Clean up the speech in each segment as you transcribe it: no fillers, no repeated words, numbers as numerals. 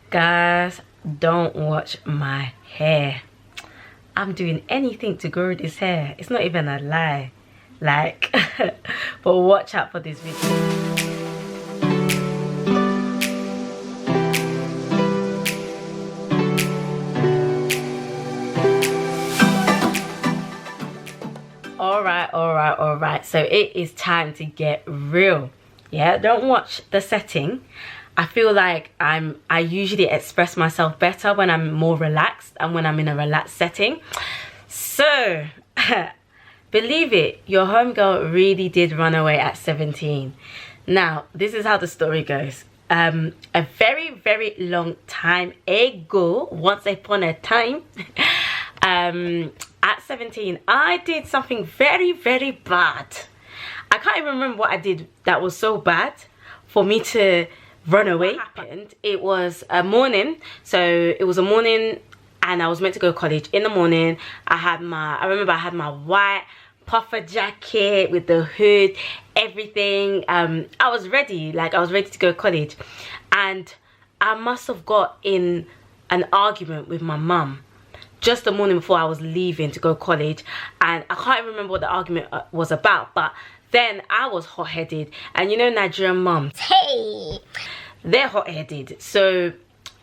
Guys, don't watch my hair. I'm doing anything to grow this hair. It's not even a lie. Like, but watch out for this video. All right, so it is time to get real. Yeah, don't watch the setting. I feel like I usually express myself better when I'm more relaxed and when I'm in a relaxed setting. So believe it, your homegirl really did run away at 17. Now this is how the story goes. A very long time ago, once upon a time, at 17, I did something very bad. I can't even remember what I did that was so bad for me to run away. What happened? It was a morning, so it was a morning and I was meant to go to college. In the morning, I remember I had my white puffer jacket with the hood, everything. I was ready, like I was ready to go to college, and I must have got in an argument with my mum just the morning before I was leaving to go to college, and I can't even remember what the argument was about, but then I was hot-headed, and you know Nigerian mums, hey, they're hot-headed. So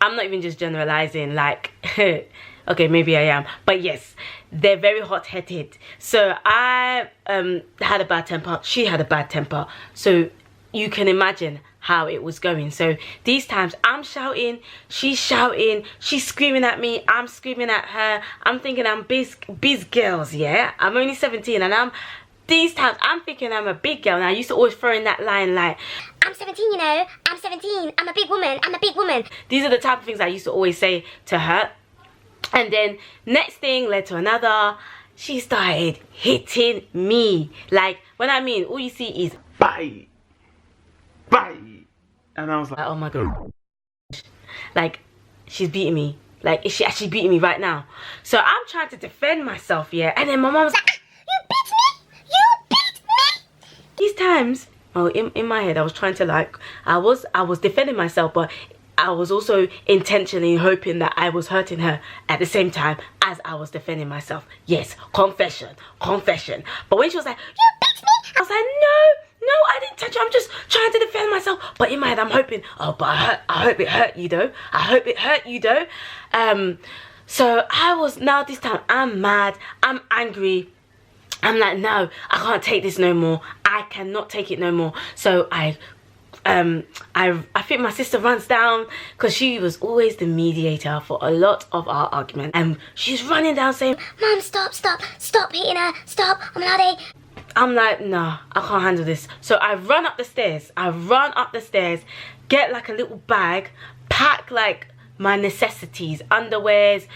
I'm not even just generalizing, like okay, maybe I am, but yes, they're very hot-headed. So I had a bad temper, she had a bad temper, so you can imagine how it was going. So these times I'm shouting, she's screaming at me, I'm screaming at her. I'm thinking I'm biz girls, yeah, I'm only 17, and these times I'm thinking I'm a big girl. And I used to always throw in that line like, I'm 17, you know, I'm 17, I'm a big woman, I'm a big woman. These are the type of things I used to always say to her. And then next thing led to another. She started hitting me. Like, when I mean, all you see is bye, and I was like, oh my god, like, she's beating me. Like, is she actually beating me right now? So I'm trying to defend myself, yeah, and then my mom was like, you beat me. These times, oh, in my head I was trying to, like, I was defending myself, but I was also intentionally hoping that I was hurting her at the same time as I was defending myself. Yes, confession. But when she was like, you beat me, I was like, no, I didn't touch you, I'm just trying to defend myself. But in my head I'm hoping, oh, but I hope it hurt you though. So I was, now this time I'm mad, I'm angry. I'm like, no, I can't take this no more. I cannot take it no more. So I think my sister runs down, because she was always the mediator for a lot of our arguments, and she's running down saying, Mom, stop hitting her, stop, I'm like, no, I can't handle this. So I run up the stairs, get like a little bag, pack like my necessities, underwears,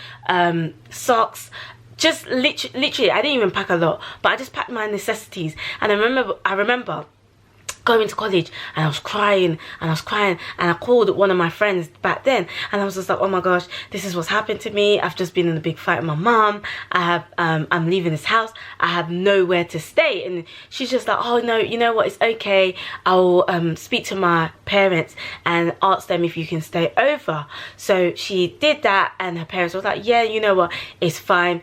socks, just literally, I didn't even pack a lot, but I just packed my necessities. And I remember going to college, and I was crying, and I called one of my friends back then, and I was just like, oh my gosh, this is what's happened to me. I've just been in a big fight with my mom. I'm leaving this house, I have nowhere to stay. And she's just like, oh no, you know what, it's okay, I'll speak to my parents and ask them if you can stay over. So she did that, and her parents was like, yeah, you know what, it's fine,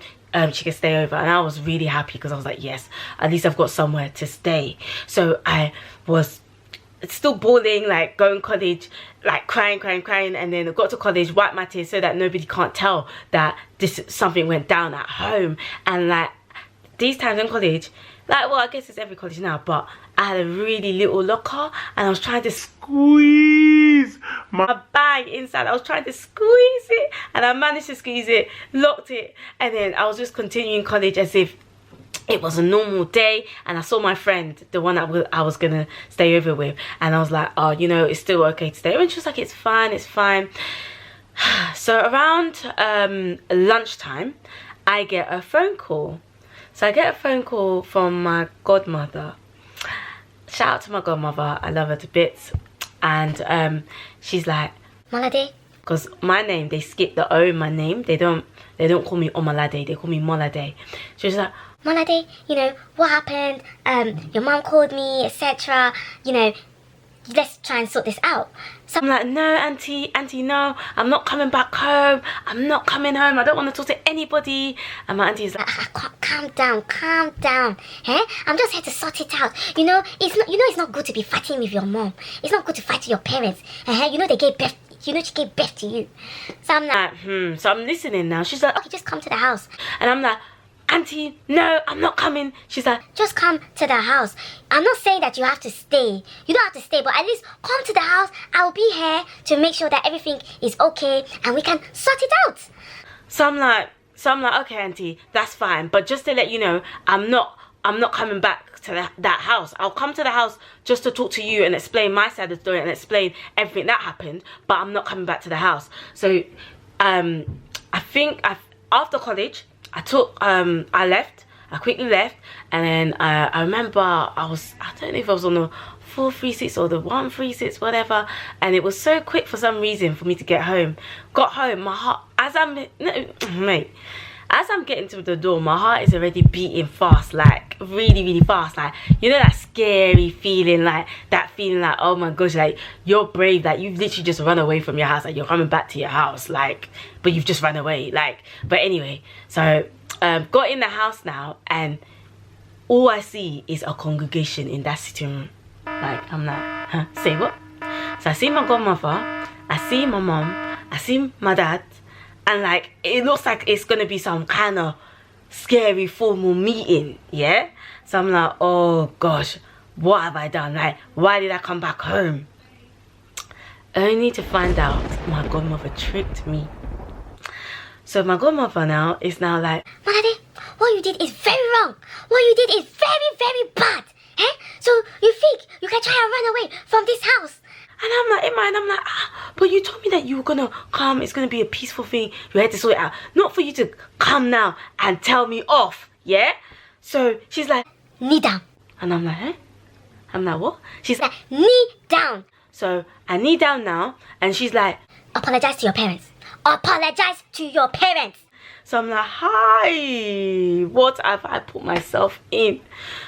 she can stay over. And I was really happy, because I was like, yes, at least I've got somewhere to stay. So I was still bawling, like going college, like crying, and then I got to college, wiped my tears so that nobody can't tell that something went down at home. And like these times in college, like, well, I guess it's every college now, but I had a really little locker, and I was trying to squeeze my bag inside. I was trying to squeeze it, and I managed to squeeze it, locked it, and then I was just continuing college as if it was a normal day. And I saw my friend, the one that I was gonna stay over with, and I was like, oh, you know, it's still okay to stay. And she was like, it's fine. So around lunchtime, I get a phone call. So I get a phone call from my godmother. Shout out to my godmother, I love her to bits. And she's like, Molade, because my name, they skip the O in my name. They don't call me Omalade, they call me Molade. She's like, Molade, you know, what happened? Your mom called me, etc. You know, let's try and sort this out. So I'm like, no, auntie, no, I'm not coming back home. I'm not coming home. I don't want to talk to anybody. And my auntie's like, calm down. I'm just here to sort it out. It's not good to be fighting with your mom. It's not good to fight with your parents. They gave birth. She gave birth to you. So I'm like, So I'm listening now. She's like, okay, just come to the house. And I'm like, auntie, no, I'm not coming. She's like, just come to the house. I'm not saying that you have to stay. You don't have to stay, but at least come to the house. I'll be here to make sure that everything is okay and we can sort it out. So I'm like, okay, auntie, that's fine. But just to let you know, I'm not coming back to that house. I'll come to the house just to talk to you and explain my side of the story and explain everything that happened. But I'm not coming back to the house. So, I think after college, I left. I quickly left, and then I remember I don't know if I was on the 436 or the 136, whatever, and it was so quick for some reason for me to get home. Got home, my heart, as I'm getting to the door, my heart is already beating fast, like really fast, like that scary feeling, like that feeling like, oh my gosh, like you're brave, like you've literally just run away from your house, like you're coming back to your house, like, but you've just run away, like. But anyway, so got in the house now, and all I see is a congregation in that sitting room. Like, I'm like, huh, say what? So I see my godmother, I see my mom, I see my dad, and like it looks like it's gonna be some kind of scary formal meeting, yeah? So I'm like, oh gosh, what have I done? Like, why did I come back home? Only to find out my godmother tricked me. So my godmother now is now like, Malade, what you did is very wrong. What you did is very bad. So you think you can try and run away from this house? and I'm like, in my mind, I'm like, but you told me that you were gonna come, it's gonna be a peaceful thing, you had to sort it out, not for you to come now and tell me off, yeah? So she's like, knee down. And I'm like, huh? I'm like, what? She's like, knee down. So I knee down now, and she's like, apologize to your parents. Apologize to your parents. So I'm like, hi, what have I put myself in?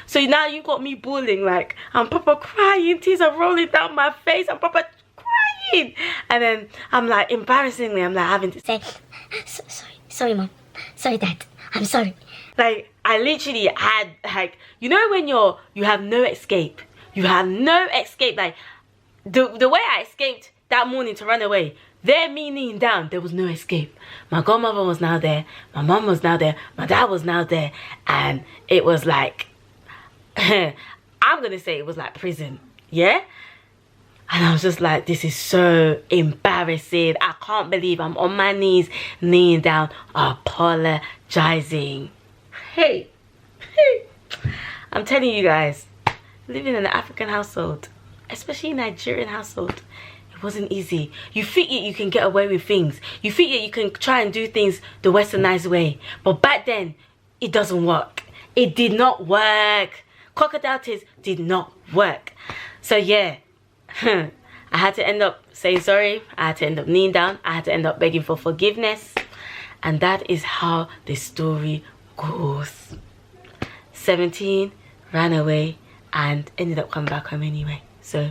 So now you got me bawling, like I'm proper crying, tears are rolling down my face, I'm proper crying. And then I'm like, embarrassingly, I'm like having to say, sorry mom, sorry dad, I'm sorry. Like I literally had, like, when you have no escape, like the way I escaped that morning to run away, there, me kneeling down, there was no escape. My godmother was now there, my mom was now there, my dad was now there, and it was like, I'm gonna say it was like prison, yeah? And I was just like, this is so embarrassing. I can't believe I'm on my knees, kneeling down, apologizing. Hey, I'm telling you guys, living in an African household, especially Nigerian household, it wasn't easy. You think you can get away with things. You think you can try and do things the westernized way. But back then, it doesn't work. It did not work. Crocodile tears did not work. So yeah, I had to end up saying sorry. I had to end up kneeling down. I had to end up begging for forgiveness. And that is how the story goes. 17, ran away, and ended up coming back home anyway. So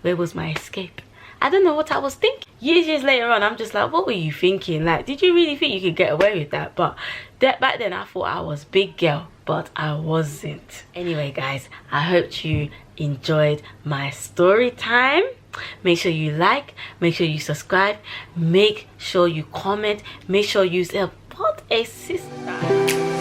where was my escape? I don't know what I was thinking. Years later on, I'm just like, what were you thinking? Like, did you really think you could get away with that? But back then, I thought I was big girl, but I wasn't. Anyway, guys, I hope you enjoyed my story time. Make sure you like, make sure you subscribe, make sure you comment, make sure you support a sister.